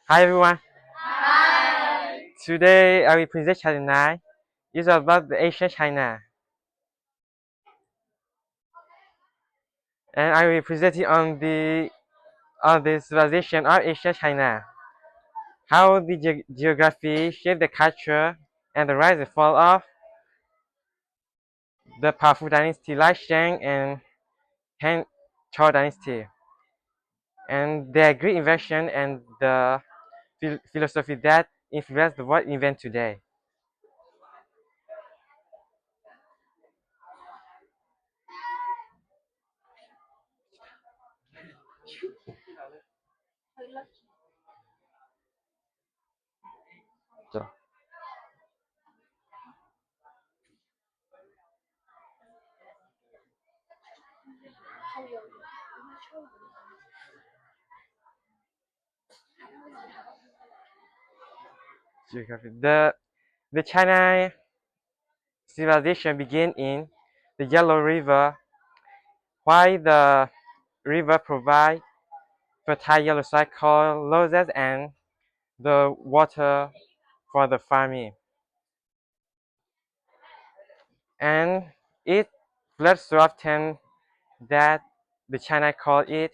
Hi everyone. Today I will present China 9. It's about the ancient China, and I will present it on the civilization of ancient China. How the geography shaped the culture and the rise and fall of the powerful dynasty like Shang and Han Chou dynasty, and their great invention and the philosophy that influenced the world even today. So, geography. The China civilization began in the Yellow River, while the river provides fertile yellow soil called lozes and the water for the farming. And it floods so often that the China call it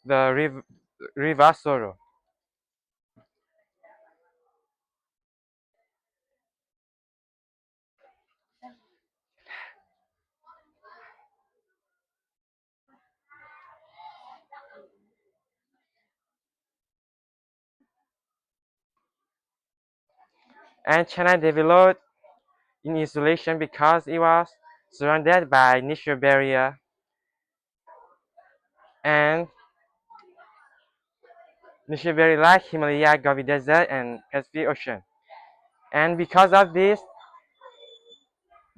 the river sorrow. And China developed in isolation because it was surrounded by natural barrier and natural barrier like Himalaya, Gobi Desert, and Pacific Ocean. And because of it,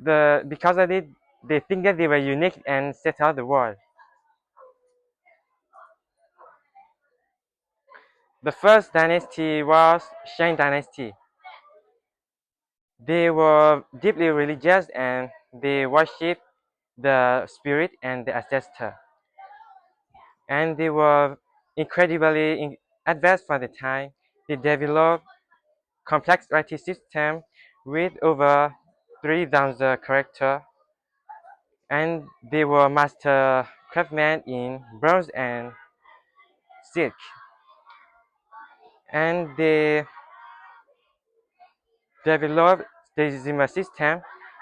they think that they were unique and set out the world. The first dynasty was Shang dynasty. They were deeply religious and they worshipped the spirit and the ancestor. And they were incredibly advanced for the time. They developed complex writing system with over 3,000 characters, and they were master craftsmen in bronze and silk. And they developed the decimal system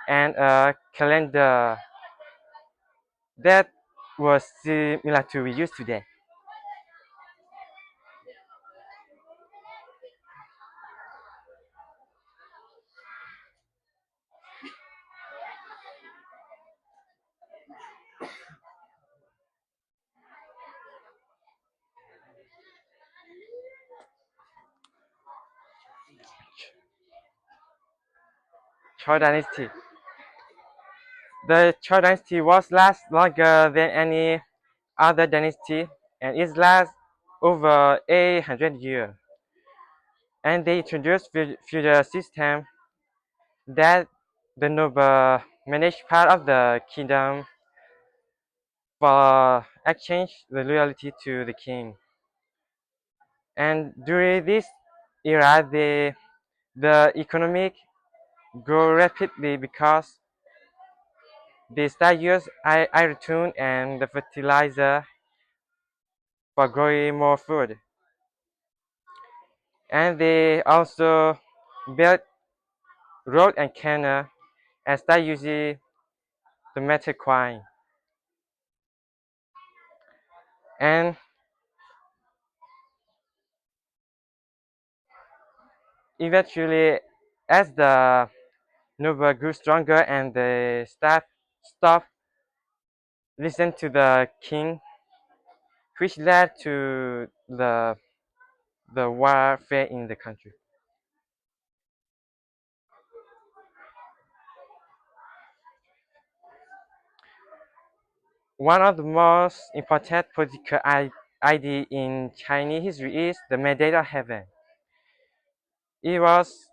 and a calendar that was similar to we use today. Chou dynasty. The Chou dynasty was last longer than any other dynasty, and it lasts over 800 years. And they introduced feudal system that the noble managed part of the kingdom for exchange the loyalty to the king. And during this era, the economic grew rapidly because they start use iron tune and the fertilizer for growing more food. And they also built road and canal and start using the metal coin. And eventually, as the noble grew stronger and the staff stopped listen to the king, which led to the warfare in the country. One of the most important political idea in Chinese history is the mandate of heaven. It was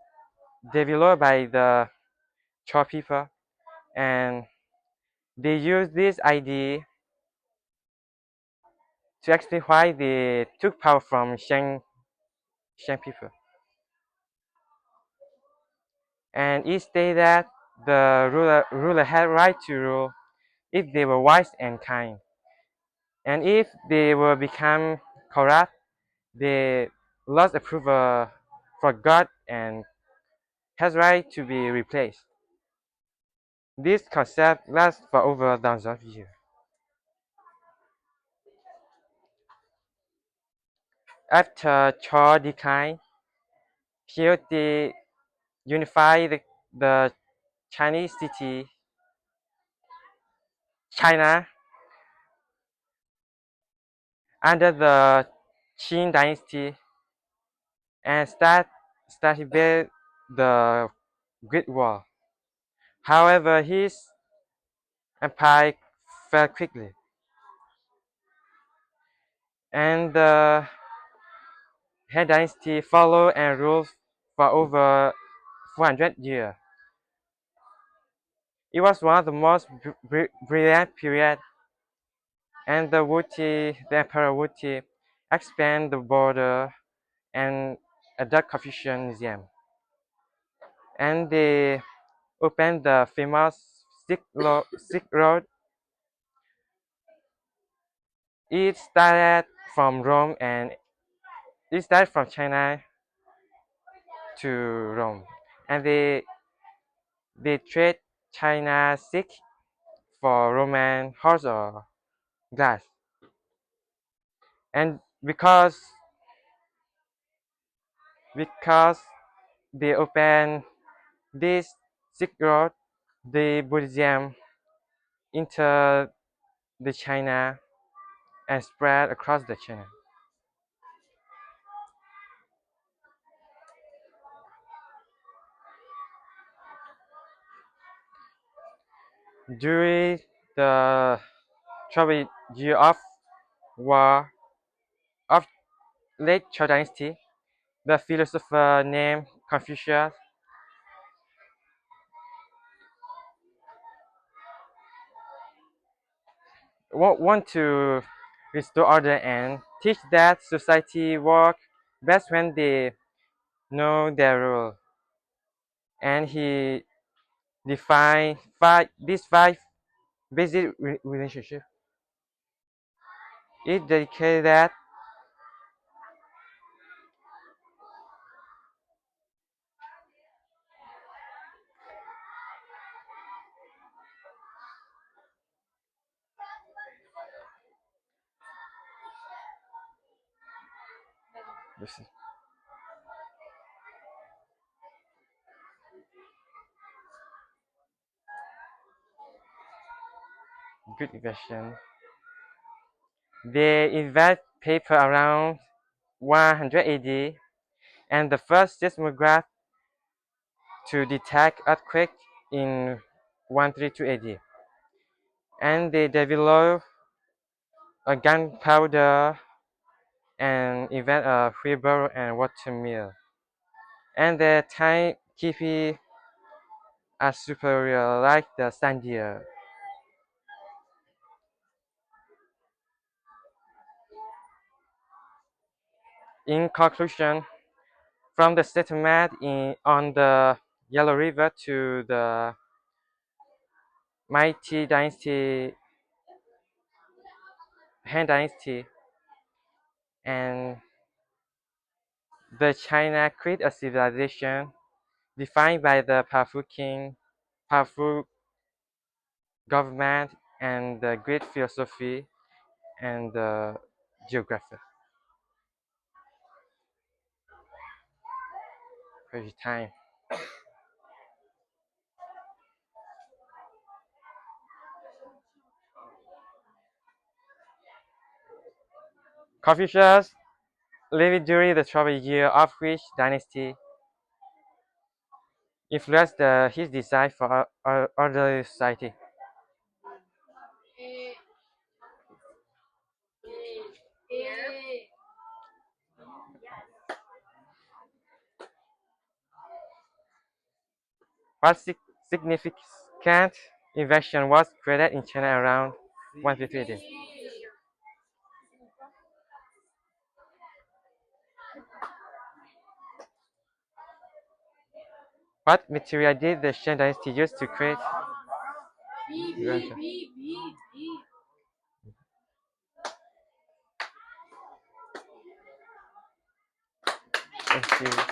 developed by the Chou people, and they used this idea to explain why they took power from Shang Shang people. And it stated that the ruler had right to rule if they were wise and kind. And if they were become corrupt, they lost approval for God and has right to be replaced. This concept lasts for over thousands of years. After Chou declined, Huadi unified the Chinese city, China, under the Qin dynasty and started build the Great Wall. However, his empire fell quickly, and the Han dynasty followed and ruled for over 400 years. It was one of the most brilliant periods, and the Emperor Wuti, expand the border and adopt Confucianism. And they opened the famous Silk Road. It started from Rome and it started from China to Rome, and they trade China silk for Roman horse or glass. And because they opened this Silk Road, the Buddhism entered the China and spread across the China. During the troubled year of war of late Chou Dynasty, the philosopher named Confucius want to restore order and teach that society work best when they know their role. And he defined these five basic relationships. It dedicated that this is good question. They invent paper around 100 AD, and the first seismograph to detect earthquake in 132 AD. And they developed a gunpowder and invent a wheelbarrow and water mill. And the timekeeping are superior like the Sandia. In conclusion, from the settlement on the Yellow River to the mighty dynasty, Han Dynasty, and the China created a civilization defined by the powerful king, powerful government, and the great philosophy and the geography. For your time. Confucius lived during the troubled year of which dynasty influenced his design for orderly society. What significant invention was created in China around 150 AD? What material did the Shang Dynasty use to create? Thank you.